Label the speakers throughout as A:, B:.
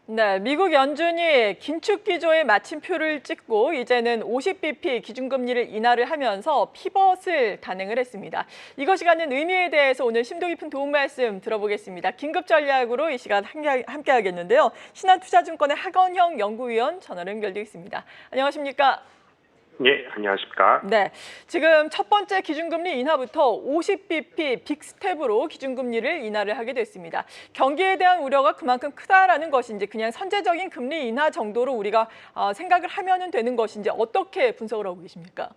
A: 네, 미국 연준이 긴축 기조에 마침표를 찍고 이제는 50bp 기준금리를 인하를 하면서 피벗을 단행을 했습니다. 이것이 갖는 의미에 대해서 오늘 심도 깊은 도움 말씀 들어보겠습니다. 긴급 전략으로 이 시간 함께 하겠는데요. 신한투자증권의 하건형 연구위원 전화로 연결되어 있습니다. 안녕하십니까?
B: 예, 안녕하십니까.
A: 네, 지금 첫 번째 기준금리 인하부터 50bp 빅스텝으로 기준금리를 인하를 하게 됐습니다. 경기에 대한 우려가 그만큼 크다라는 것인지 그냥 선제적인 금리 인하 정도로 우리가 생각을 하면 되는 것인지 어떻게 분석을 하고 계십니까?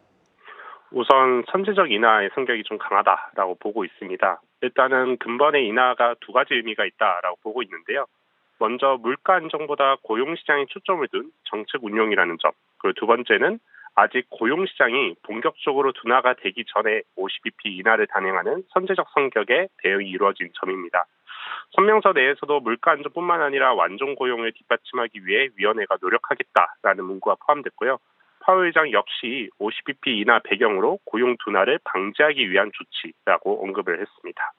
B: 우선 선제적 인하의 성격이 좀 강하다라고 보고 있습니다. 일단은 근본의 인하가 두 가지 의미가 있다라고 보고 있는데요. 먼저 물가 안정보다 고용시장에 초점을 둔 정책 운용이라는 점, 그리고 두 번째는 아직 고용시장이 본격적으로 둔화가 되기 전에 50bp 인하를 단행하는 선제적 성격의 대응이 이루어진 점입니다. 성명서 내에서도 물가 안정뿐만 아니라 완전 고용을 뒷받침하기 위해 위원회가 노력하겠다라는 문구가 포함됐고요. 파월 의장 역시 50bp 인하 배경으로 고용 둔화를 방지하기 위한 조치라고 언급을 했습니다.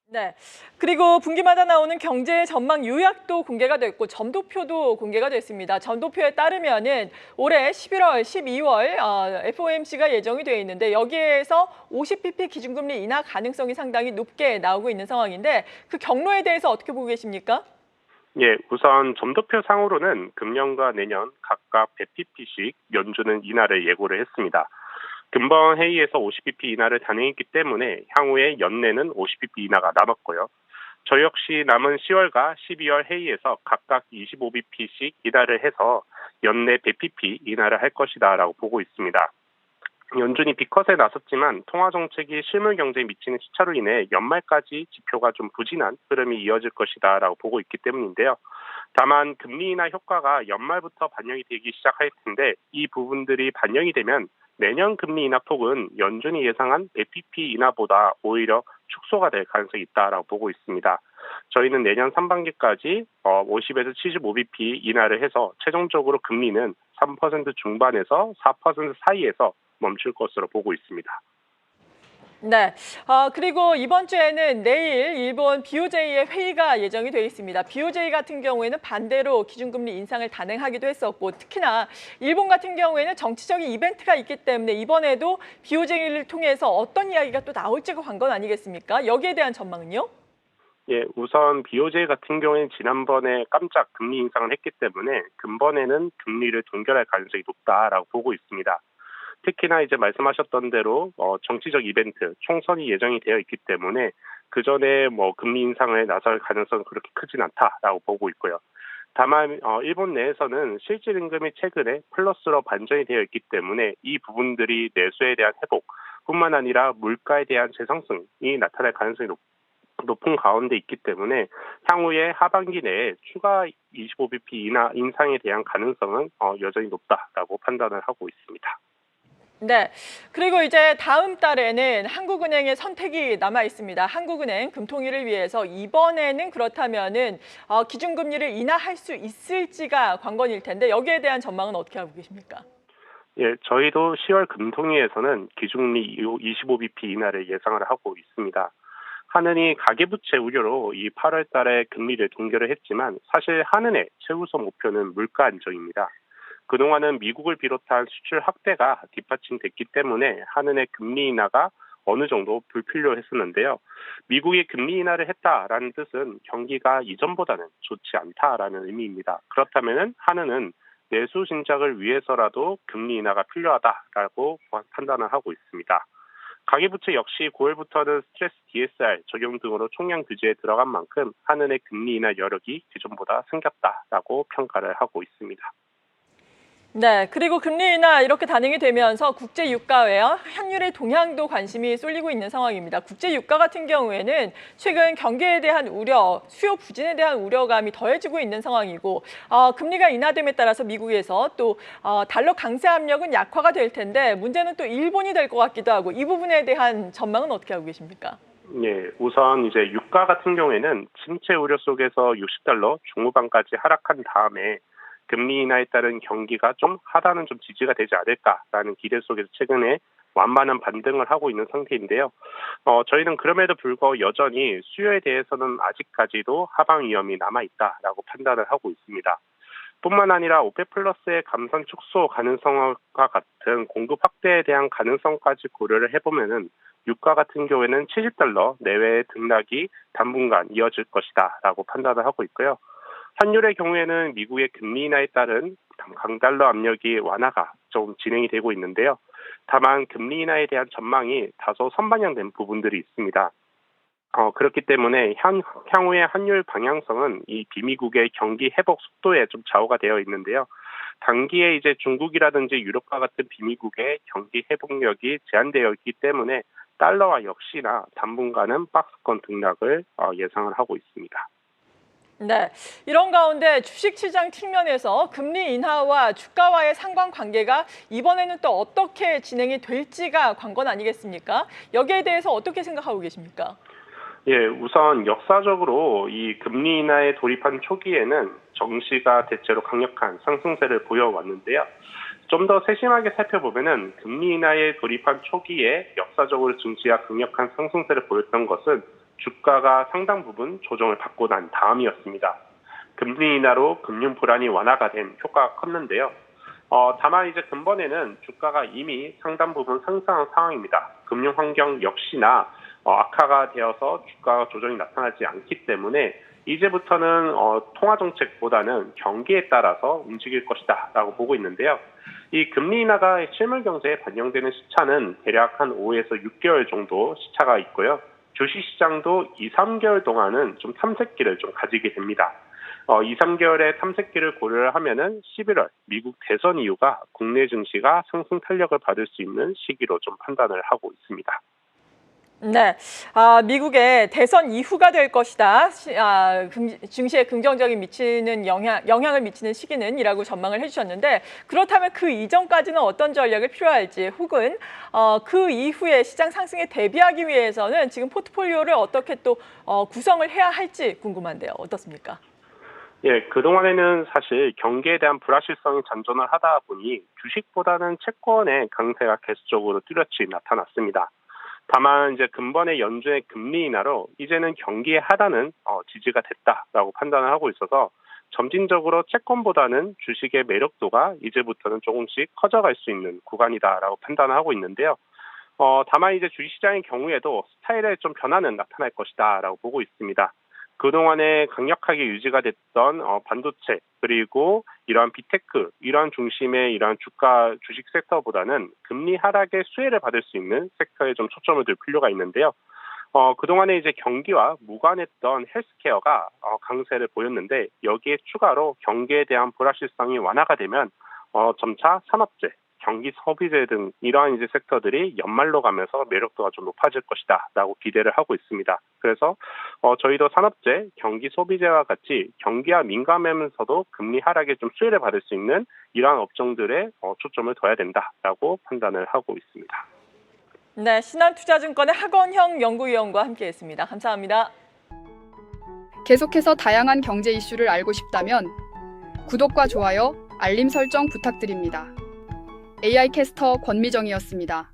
A: 네, 그리고 분기마다 나오는 경제 전망 요약도 공개가 됐고 점도표도 공개가 됐습니다. 점도표에 따르면은 올해 11월, 12월 FOMC가 예정이 되어 있는데 여기에서 50bp 기준금리 인하 가능성이 상당히 높게 나오고 있는 상황인데 그 경로에 대해서 어떻게 보고 계십니까?
B: 예, 우선 점도표 상으로는 금년과 내년 각각 100bp씩 연준은 인하를 예고를 했습니다. 금번 회의에서 50bp 인하를 단행했기 때문에 향후에 연내는 50bp 인하가 남았고요. 저 역시 남은 10월과 12월 회의에서 각각 25bp씩 인하를 해서 연내 100bp 인하를 할 것이다라고 보고 있습니다. 연준이 B컷에 나섰지만 통화정책이 실물 경제에 미치는 시차로 인해 연말까지 지표가 좀 부진한 흐름이 이어질 것이다라고 보고 있기 때문인데요. 다만 금리 인하 효과가 연말부터 반영이 되기 시작할 텐데 이 부분들이 반영이 되면 내년 금리 인하 폭은 연준이 예상한 FPP 인하보다 오히려 축소가 될 가능성이 있다라고 보고 있습니다. 저희는 내년 상반기까지 50에서 75bp 인하를 해서 최종적으로 금리는 3% 중반에서 4% 사이에서 멈출 것으로 보고 있습니다.
A: 네, 그리고 이번 주에는 내일 일본 BOJ의 회의가 예정이 되어 있습니다. BOJ 같은 경우에는 반대로 기준금리 인상을 단행하기도 했었고 특히나 일본 같은 경우에는 정치적인 이벤트가 있기 때문에 이번에도 BOJ를 통해서 어떤 이야기가 또 나올지가 관건 아니겠습니까? 여기에 대한 전망은요?
B: 예, 우선 BOJ 같은 경우에는 지난번에 깜짝 금리 인상을 했기 때문에 근본에는 금리를 동결할 가능성이 높다라고 보고 있습니다. 특히나 이제 말씀하셨던 대로 정치적 이벤트, 총선이 예정이 되어 있기 때문에 그 전에 금리 인상을 나설 가능성은 그렇게 크진 않다라고 보고 있고요. 다만 일본 내에서는 실질 임금이 최근에 플러스로 반전이 되어 있기 때문에 이 부분들이 내수에 대한 회복뿐만 아니라 물가에 대한 재상승이 나타날 가능성이 높은 가운데 있기 때문에 향후에 하반기 내에 추가 25bp 인상에 대한 가능성은 여전히 높다라고 판단을 하고 있습니다.
A: 네, 그리고 이제 다음 달에는 한국은행의 선택이 남아 있습니다. 한국은행 금통위를 위해서 이번에는 그렇다면은 기준금리를 인하할 수 있을지가 관건일 텐데 여기에 대한 전망은 어떻게 하고 계십니까?
B: 예, 저희도 10월 금통위에서는 기준금리 25bp 인하를 예상을 하고 있습니다. 한은이 가계부채 우려로 이 8월 달에 금리를 동결을 했지만 사실 한은의 최우선 목표는 물가 안정입니다. 그동안은 미국을 비롯한 수출 확대가 뒷받침됐기 때문에 한은의 금리 인하가 어느 정도 불필요했었는데요. 미국이 금리 인하를 했다라는 뜻은 경기가 이전보다는 좋지 않다라는 의미입니다. 그렇다면 한은은 내수 진작을 위해서라도 금리 인하가 필요하다라고 판단을 하고 있습니다. 가계부채 역시 9월부터는 스트레스 DSR 적용 등으로 총량 규제에 들어간 만큼 한은의 금리 인하 여력이 기존보다 생겼다라고 평가를 하고 있습니다.
A: 네, 그리고 금리 인하 이렇게 단행이 되면서 국제 유가와 환율의 동향도 관심이 쏠리고 있는 상황입니다. 국제 유가 같은 경우에는 최근 경기에 대한 우려, 수요 부진에 대한 우려감이 더해지고 있는 상황이고 금리가 인하됨에 따라서 미국에서 또 달러 강세 압력은 약화가 될 텐데 문제는 또 일본이 될 것 같기도 하고 이 부분에 대한 전망은 어떻게 하고 계십니까?
B: 예, 우선 이제 유가 같은 경우에는 침체 우려 속에서 60달러 중후반까지 하락한 다음에 금리 인하에 따른 경기가 좀 하단은 좀 지지가 되지 않을까라는 기대 속에서 최근에 완만한 반등을 하고 있는 상태인데요. 저희는 그럼에도 불구하고 여전히 수요에 대해서는 아직까지도 하방 위험이 남아있다라고 판단을 하고 있습니다. 뿐만 아니라 오펙 플러스의 감산 축소 가능성과 같은 공급 확대에 대한 가능성까지 고려를 해보면은 유가 같은 경우에는 70달러 내외의 등락이 당분간 이어질 것이다 라고 판단을 하고 있고요. 환율의 경우에는 미국의 금리 인하에 따른 강달러 압력이 완화가 좀 진행이 되고 있는데요. 다만 금리 인하에 대한 전망이 다소 선반영된 부분들이 있습니다. 그렇기 때문에 향후의 환율 방향성은 이 비미국의 경기 회복 속도에 좀 좌우가 되어 있는데요. 단기에 이제 중국이라든지 유럽과 같은 비미국의 경기 회복력이 제한되어 있기 때문에 달러와 역시나 당분간은 박스권 등락을 예상을 하고 있습니다.
A: 네, 이런 가운데 주식시장 측면에서 금리 인하와 주가와의 상관관계가 이번에는 또 어떻게 진행이 될지가 관건 아니겠습니까? 여기에 대해서 어떻게 생각하고 계십니까?
B: 예, 우선 역사적으로 이 금리 인하에 돌입한 초기에는 정시가 대체로 강력한 상승세를 보여왔는데요. 좀 더 세심하게 살펴보면은 금리 인하에 돌입한 초기에 역사적으로 증시가 강력한 상승세를 보였던 것은 주가가 상당 부분 조정을 받고 난 다음이었습니다. 금리 인하로 금융 불안이 완화가 된 효과가 컸는데요. 다만 이제 근본에는 주가가 이미 상당 부분 상승한 상황입니다. 금융 환경 역시나 악화가 되어서 주가 조정이 나타나지 않기 때문에 이제부터는 통화 정책보다는 경기에 따라서 움직일 것이다라고 보고 있는데요. 이 금리 인하가 실물 경제에 반영되는 시차는 대략 한 5에서 6개월 정도 시차가 있고요. 주식시장도 2, 3개월 동안은 좀 탐색기를 좀 가지게 됩니다. 2, 3개월의 탐색기를 고려를 하면은 11월 미국 대선 이후가 국내 증시가 상승 탄력을 받을 수 있는 시기로 좀 판단을 하고 있습니다.
A: 네, 미국의 대선 이후가 될 것이다. 증시에 긍정적인 영향을 미치는 시기는이라고 전망을 해주셨는데 그렇다면 그 이전까지는 어떤 전략이 필요할지 혹은 그 이후에 시장 상승에 대비하기 위해서는 지금 포트폴리오를 어떻게 또 구성을 해야 할지 궁금한데요. 어떻습니까?
B: 예, 그동안에는 사실 경기에 대한 불확실성이 잔존을 하다 보니 주식보다는 채권의 강세가 계속적으로 뚜렷이 나타났습니다. 다만 이제 근본의 연준의 금리 인하로 이제는 경기의 하단은 지지가 됐다라고 판단을 하고 있어서 점진적으로 채권보다는 주식의 매력도가 이제부터는 조금씩 커져갈 수 있는 구간이다라고 판단을 하고 있는데요. 다만 이제 주식시장의 경우에도 스타일에 좀 변화는 나타날 것이다라고 보고 있습니다. 그동안에 강력하게 유지가 됐던 반도체 그리고 이러한 빅테크 이러한 중심의 이러한 주식 섹터보다는 금리 하락의 수혜를 받을 수 있는 섹터에 좀 초점을 둘 필요가 있는데요. 그동안에 이제 경기와 무관했던 헬스케어가 강세를 보였는데 여기에 추가로 경기에 대한 불확실성이 완화가 되면 점차 산업재 경기 소비재 등 이러한 이제 섹터들이 연말로 가면서 매력도가 좀 높아질 것이다라고 기대를 하고 있습니다. 그래서 저희도 산업재, 경기 소비재와 같이 경기와 민감하면서도 금리 하락에 좀 수혜를 받을 수 있는 이러한 업종들에 초점을 둬야 된다라고 판단을 하고 있습니다.
A: 네, 신한투자증권의 하건형 연구위원과 함께했습니다. 감사합니다.
C: 계속해서 다양한 경제 이슈를 알고 싶다면 구독과 좋아요, 알림 설정 부탁드립니다. AI 캐스터 권미정이었습니다.